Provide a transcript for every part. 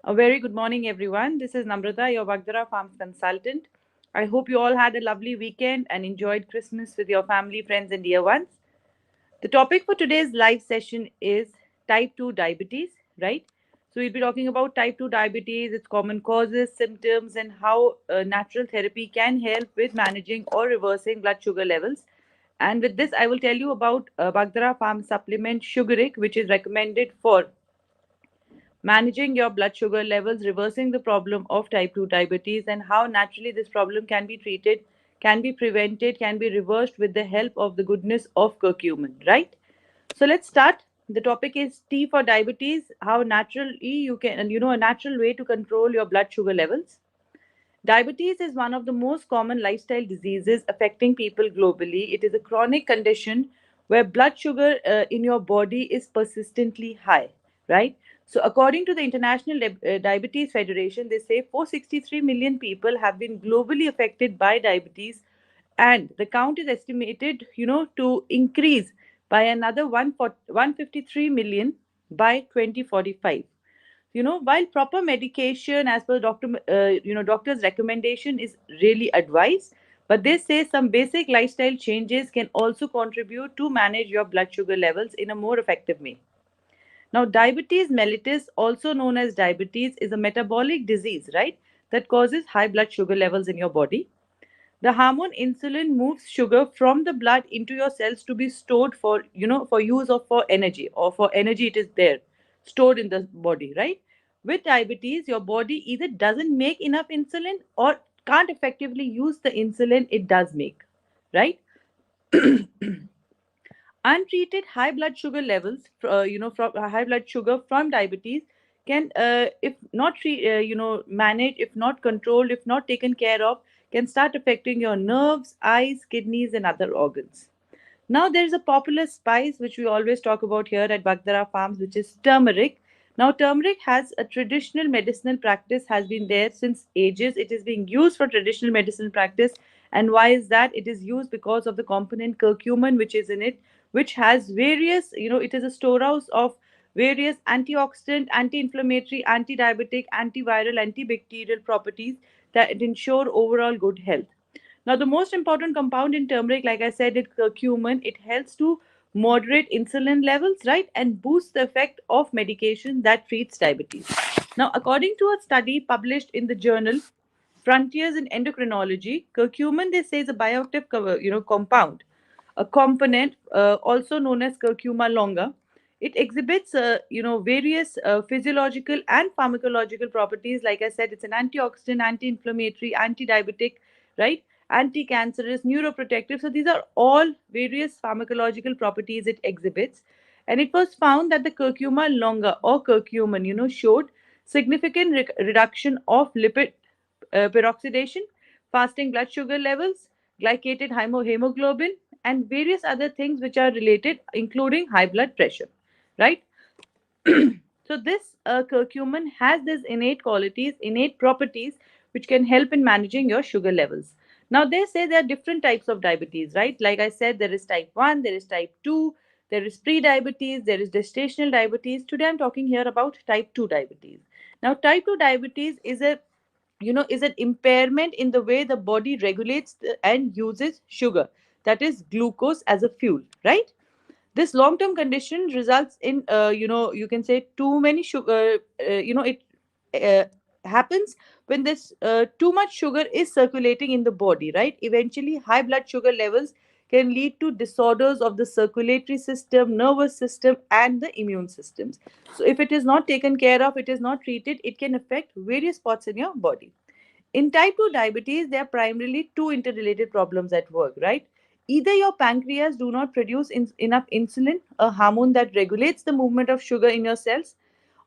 A very good morning, everyone. This is Namrata, your Bagdara Farms consultant. I hope you all had a lovely weekend and enjoyed Christmas with your family, friends, and dear ones. The topic for today's live session is type 2 diabetes, right? So, we'll be talking about type 2 diabetes, its common causes, symptoms, and how natural therapy can help with managing or reversing blood sugar levels. And with this, I will tell you about Bagdara Farm supplement sugaric, which is recommended for managing your blood sugar levels, reversing the problem of type 2 diabetes, and how naturally this problem can be treated, can be prevented, can be reversed with the help of the goodness of curcumin, right? So let's start. The topic is T for diabetes, how naturally you can, and a natural way to control your blood sugar levels. Diabetes is one of the most common lifestyle diseases affecting people globally. It is a chronic condition where blood sugar in your body is persistently high, right? So, according to the International Diabetes Federation, they say 463 million people have been globally affected by diabetes, and the count is estimated, to increase by another 153 million by 2045. While proper medication as per doctor's recommendation is really advised, but they say some basic lifestyle changes can also contribute to manage your blood sugar levels in a more effective way. Now, diabetes mellitus, also known as diabetes, is a metabolic disease, right, that causes high blood sugar levels in your body. The hormone insulin moves sugar from the blood into your cells to be stored for use or for energy, or for energy it is there stored in the body, right? With diabetes, your body either doesn't make enough insulin or can't effectively use the insulin it does make, right? Untreated high blood sugar levels, from high blood sugar from diabetes can, if not managed, if not controlled, if not taken care of, can start affecting your nerves, eyes, kidneys, and other organs. Now, there is a popular spice which we always talk about here at Bagdara Farms, which is turmeric. Now, turmeric has a traditional medicinal practice, has been there since ages. It is being used for traditional medicinal practice. And why is that? It is used because of the component curcumin, which is in it, which has various, it is a storehouse of various antioxidant, anti-inflammatory, anti-diabetic, antiviral, antibacterial properties that ensure overall good health. Now, the most important compound in turmeric, like I said, is curcumin. It helps to moderate insulin levels, right, and boost the effect of medication that treats diabetes. Now, according to a study published in the journal Frontiers in Endocrinology, curcumin, they say, is a bioactive compound, a component also known as curcuma longa. It exhibits, various physiological and pharmacological properties. Like I said, it's an antioxidant, anti-inflammatory, anti-diabetic, right? Anti-cancerous, neuroprotective. So these are all various pharmacological properties it exhibits. And it was found that the curcuma longa or curcumin, showed significant reduction of lipid peroxidation, fasting blood sugar levels, glycated hemoglobin, and various other things which are related, including high blood pressure, right? So this curcumin has these innate qualities, innate properties, which can help in managing your sugar levels. Now they say there are different types of diabetes, right? Like I said, there is type 1, there is type 2, there is pre-diabetes, there is gestational diabetes. Today I'm talking here about type 2 diabetes. Now type 2 diabetes is an impairment in the way the body regulates and uses sugar, that is glucose as a fuel, right? This long term condition results in, you can say, too many sugar. It uh, happens when this too much sugar is circulating in the body, right? Eventually, high blood sugar levels can lead to disorders of the circulatory system, nervous system, and the immune systems. So, if it is not taken care of, it is not treated, it can affect various spots in your body. In type 2 diabetes, there are primarily two interrelated problems at work, right? Either your pancreas do not produce enough insulin, a hormone that regulates the movement of sugar in your cells,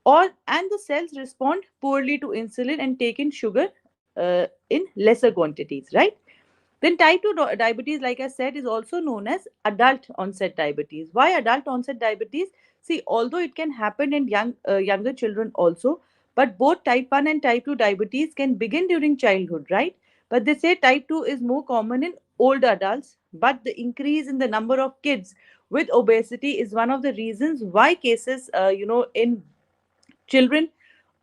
or and the cells respond poorly to insulin and take in sugar in lesser quantities, right? Then type 2 diabetes, like I said, is also known as adult onset diabetes. Why adult onset diabetes? See, although it can happen in younger children also, but both type 1 and type 2 diabetes can begin during childhood, right? But they say type 2 is more common in older adults, but the increase in the number of kids with obesity is one of the reasons why cases, in children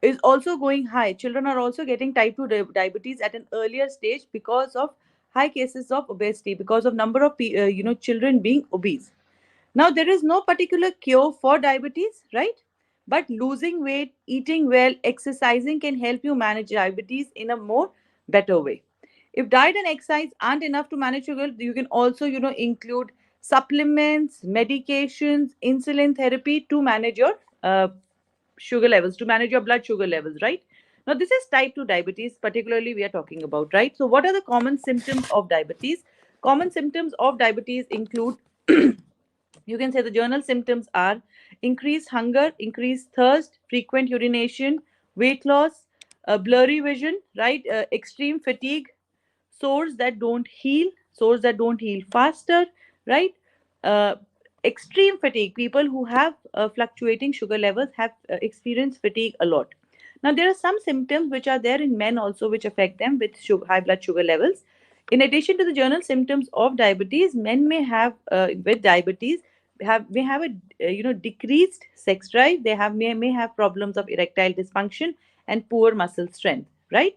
is also going high. Children are also getting type 2 diabetes at an earlier stage because of high cases of obesity, because of number of children being obese. Now, there is no particular cure for diabetes, right? But losing weight, eating well, exercising can help you manage diabetes in a more better way. If diet and exercise aren't enough to manage sugar, you can also, include supplements, medications, insulin therapy to manage your sugar levels, to manage your blood sugar levels, right? Now, this is type 2 diabetes, particularly we are talking about, right? So, what are the common symptoms of diabetes? Common symptoms of diabetes include, you can say the journal symptoms are increased hunger, increased thirst, frequent urination, weight loss, blurry vision, right? Extreme fatigue, sores that don't heal faster, right? Uh, Extreme fatigue. People who have fluctuating sugar levels have experienced fatigue a lot. Now, there are some symptoms which are there in men also, which affect them with high blood sugar levels. In addition to the general symptoms of diabetes, men may have with diabetes may have a decreased sex drive. They may have problems of erectile dysfunction and poor muscle strength, right?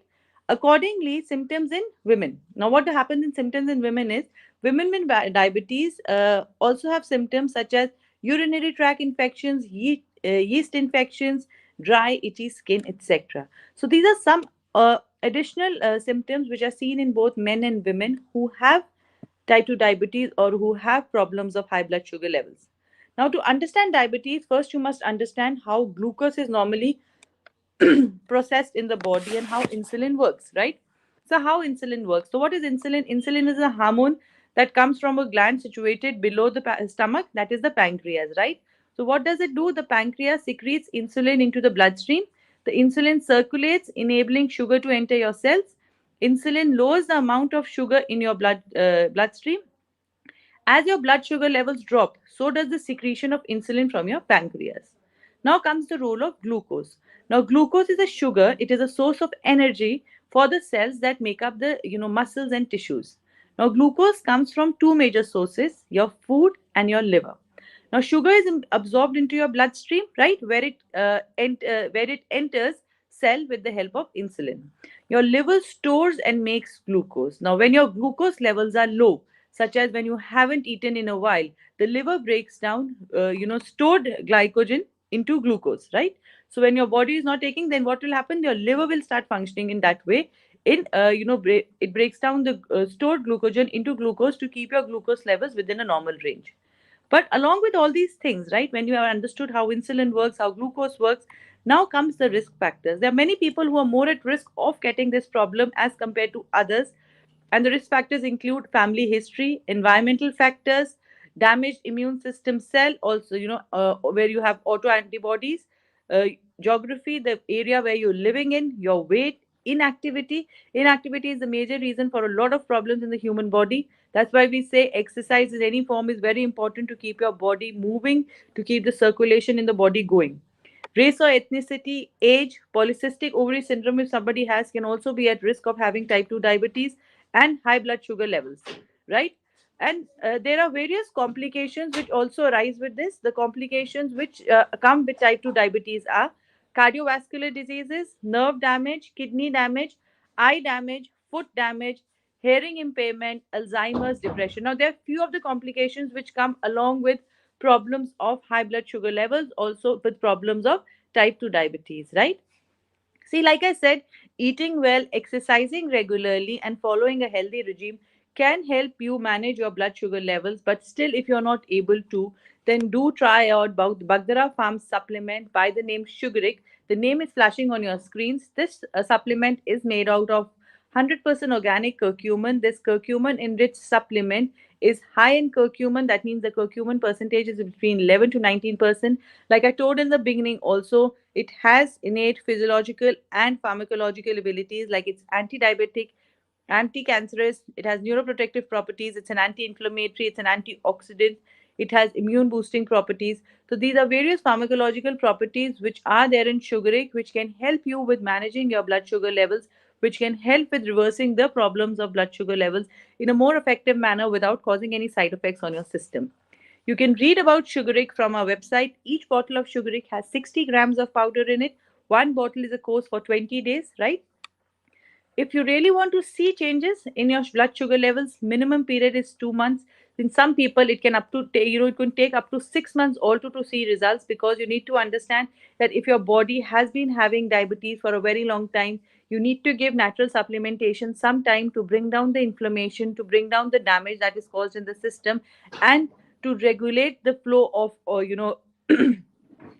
Accordingly, symptoms in women. Now, what happens in symptoms in women is women with diabetes also have symptoms such as urinary tract infections, yeast infections, dry, itchy skin, etc. So, these are some additional symptoms which are seen in both men and women who have type 2 diabetes or who have problems of high blood sugar levels. Now, to understand diabetes, first you must understand how glucose is normally processed in the body and how insulin works, right? So, how insulin works? So, what is insulin? Insulin is a hormone that comes from a gland situated below the stomach, that is the pancreas, right? So, what does it do? The pancreas secretes insulin into the bloodstream. The insulin circulates, enabling sugar to enter your cells. Insulin lowers the amount of sugar in your bloodstream. As your blood sugar levels drop, so does the secretion of insulin from your pancreas. Now comes the role of glucose. Now glucose is a sugar, it is a source of energy for the cells that make up the muscles and tissues. Now glucose comes from two major sources, your food and your liver. Now sugar is absorbed into your bloodstream, right, where it enters cell with the help of insulin. Your liver stores and makes glucose. Now when your glucose levels are low, such as when you haven't eaten in a while, the liver breaks down stored glycogen into glucose, right? So when your body is not taking, then what will happen? Your liver will start functioning in that way. It breaks down the stored glucogen into glucose to keep your glucose levels within a normal range. But along with all these things, right, when you have understood how insulin works, how glucose works, now comes the risk factors. There are many people who are more at risk of getting this problem as compared to others. And the risk factors include family history, environmental factors, damaged immune system cell, also, where you have autoantibodies, uh, geography, the area where you're living in, your weight, inactivity. Inactivity is the major reason for a lot of problems in the human body. That's why we say exercise in any form is very important to keep your body moving, to keep the circulation in the body going. Race or ethnicity, age, polycystic ovary syndrome, if somebody has, can also be at risk of having type 2 diabetes and high blood sugar levels, right? And there are various complications which also arise with this. The complications which come with type 2 diabetes are cardiovascular diseases, nerve damage, kidney damage, eye damage, foot damage, hearing impairment, Alzheimer's, depression. Now, there are few of the complications which come along with problems of high blood sugar levels, also with problems of type 2 diabetes, right? See, like I said, eating well, exercising regularly, and following a healthy regime can help you manage your blood sugar levels. But still, if you're not able to, then do try out Bagdara Farm supplement by the name Sugaric. The name is flashing on your screens. This supplement is made out of 100% organic curcumin. This curcumin enriched supplement is high in curcumin. That means the curcumin percentage is between 11 to 19%. Like I told in the beginning, also, it has innate physiological and pharmacological abilities, like it's anti-diabetic, anti-cancerous, it has neuroprotective properties, it's an anti-inflammatory, it's an antioxidant, it has immune boosting properties. So these are various pharmacological properties which are there in sugaric, which can help you with managing your blood sugar levels, which can help with reversing the problems of blood sugar levels in a more effective manner without causing any side effects on your system. You can read about sugaric from our website. Each bottle of sugaric has 60 grams of powder in it. One bottle is a course for 20 days, right? If you really want to see changes in your blood sugar levels, minimum period is 2 months. In some people, it can up to it can take up to 6 months also to see results, because you need to understand that if your body has been having diabetes for a very long time, you need to give natural supplementation some time to bring down the inflammation, to bring down the damage that is caused in the system, and to regulate the flow of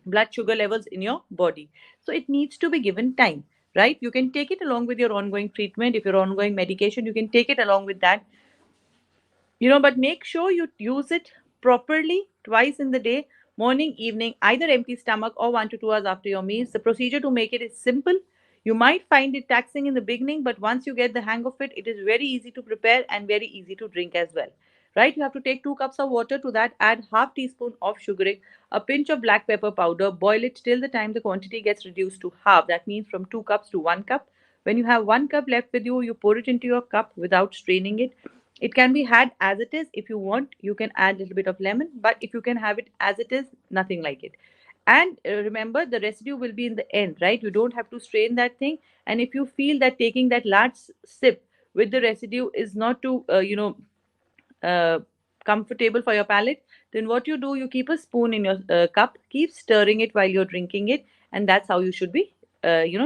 blood sugar levels in your body. So it needs to be given time, right? You can take it along with your ongoing treatment. If you're ongoing medication, you can take it along with that, but make sure you use it properly twice in the day, morning, evening, either empty stomach or 1 to 2 hours after your meals. The procedure to make it is simple. You might find it taxing in the beginning, but once you get the hang of it, it is very easy to prepare and very easy to drink as well. Right? You have to take 2 cups of water. To that, add half teaspoon of sugaric, a pinch of black pepper powder. Boil it till the time the quantity gets reduced to half. That means from 2 cups to 1 cup. When you have 1 cup left with you, you pour it into your cup without straining it. It can be had as it is. If you want, you can add a little bit of lemon, but if you can have it as it is, nothing like it. And remember, the residue will be in the end, right? You don't have to strain that thing. And if you feel that taking that large sip with the residue is not too, uh, comfortable for your palate, then what you do, you keep a spoon in your cup, keep stirring it while you're drinking it, and that's how you should be,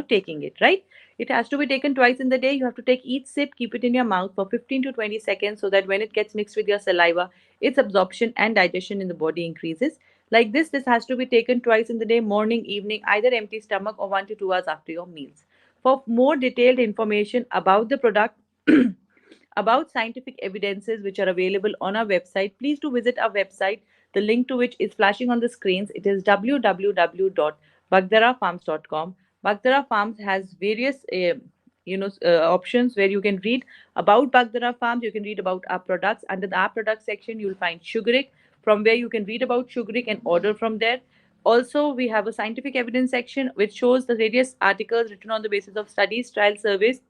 taking it, right? It has to be taken twice in the day. You have to take each sip, keep it in your mouth for 15 to 20 seconds so that when it gets mixed with your saliva, its absorption and digestion in the body increases. Like this has to be taken twice in the day, morning, evening, either empty stomach or 1 to 2 hours after your meals. For more detailed information about the product, about scientific evidences which are available on our website, please do visit our website, the link to which is flashing on the screens. It is www.bagdarafarms.com. Bagdara Farms has various options where you can read about Bagdara Farms. You can read about our products. Under the our product section, you'll find sugaric, from where you can read about sugaric and order from there. Also, we have a scientific evidence section which shows the various articles written on the basis of studies, trial surveys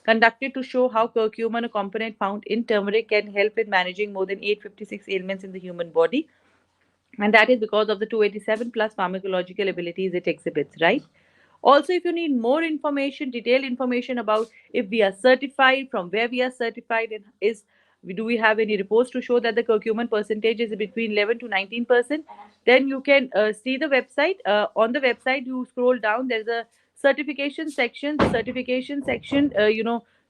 conducted to show how curcumin, a component found in turmeric, can help in managing more than 856 ailments in the human body. And that is because of the 287 plus pharmacological abilities it exhibits, right? Also, if you need more information, detailed information about if we are certified, from where we are certified, and do we have any reports to show that the curcumin percentage is between 11 to 19%, then you can see the website. On the website, you scroll down, there's a certification section. The certification section,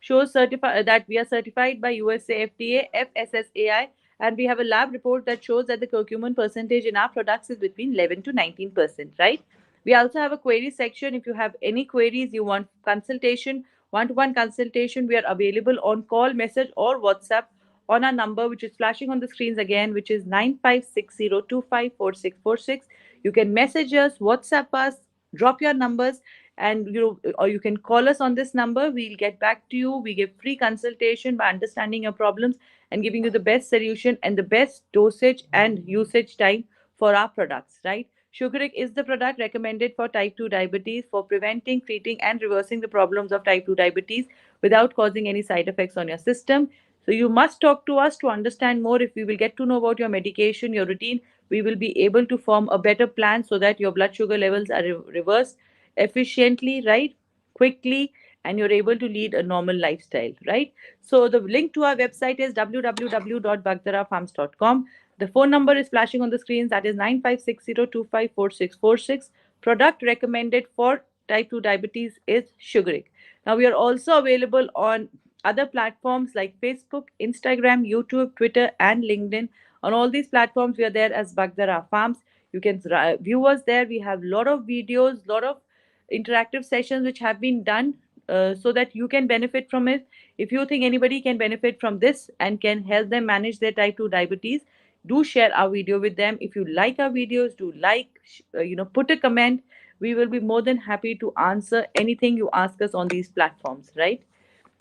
shows that we are certified by USA FDA, FSSAI, and we have a lab report that shows that the curcumin percentage in our products is between 11 to 19%, right? We also have a query section. If you have any queries, you want consultation, one-to-one consultation, we are available on call, message, or WhatsApp on our number, which is flashing on the screens again, which is 9560254646. You can message us, WhatsApp us, drop your numbers, and or you can call us on this number. We'll get back to you. We give free consultation by understanding your problems and giving you the best solution and the best dosage and usage time for our products, right? Sugaric is the product recommended for type 2 diabetes, for preventing, treating, and reversing the problems of type 2 diabetes without causing any side effects on your system. So, you must talk to us to understand more. If we will get to know about your medication, your routine, we will be able to form a better plan so that your blood sugar levels are reversed efficiently, right? Quickly, and you're able to lead a normal lifestyle, right? So, the link to our website is www.bagdarafarms.com. The phone number is flashing on the screens. That is 9560254646. Product recommended for type 2 diabetes is sugaric. Now, we are also available on other platforms like Facebook, Instagram, YouTube, Twitter, and LinkedIn. On all these platforms, we are there as Bagdara Farms. You can view us there. We have a lot of videos, lot of interactive sessions which have been done so that you can benefit from it. If you think anybody can benefit from this and can help them manage their type 2 diabetes, do share our video with them. If you like our videos, do like, put a comment. We will be more than happy to answer anything you ask us on these platforms, right?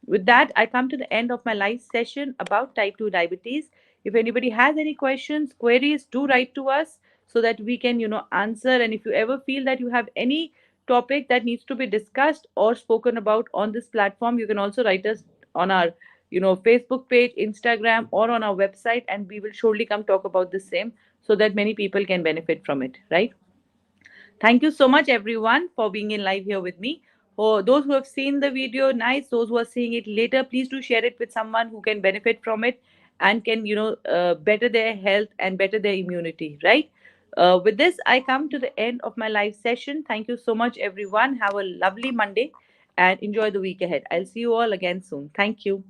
With that, I come to the end of my live session about type 2 diabetes. If anybody has any questions, queries, do write to us so that we can, answer. And if you ever feel that you have any topic that needs to be discussed or spoken about on this platform, you can also write us on our, Facebook page, Instagram, or on our website, and we will surely come talk about the same so that many people can benefit from it, right? Thank you so much, everyone, for being in live here with me. For those who have seen the video, nice. Those who are seeing it later, please do share it with someone who can benefit from it and can, better their health and better their immunity, right? With this, I come to the end of my live session. Thank you so much, everyone. Have a lovely Monday and enjoy the week ahead. I'll see you all again soon. Thank you.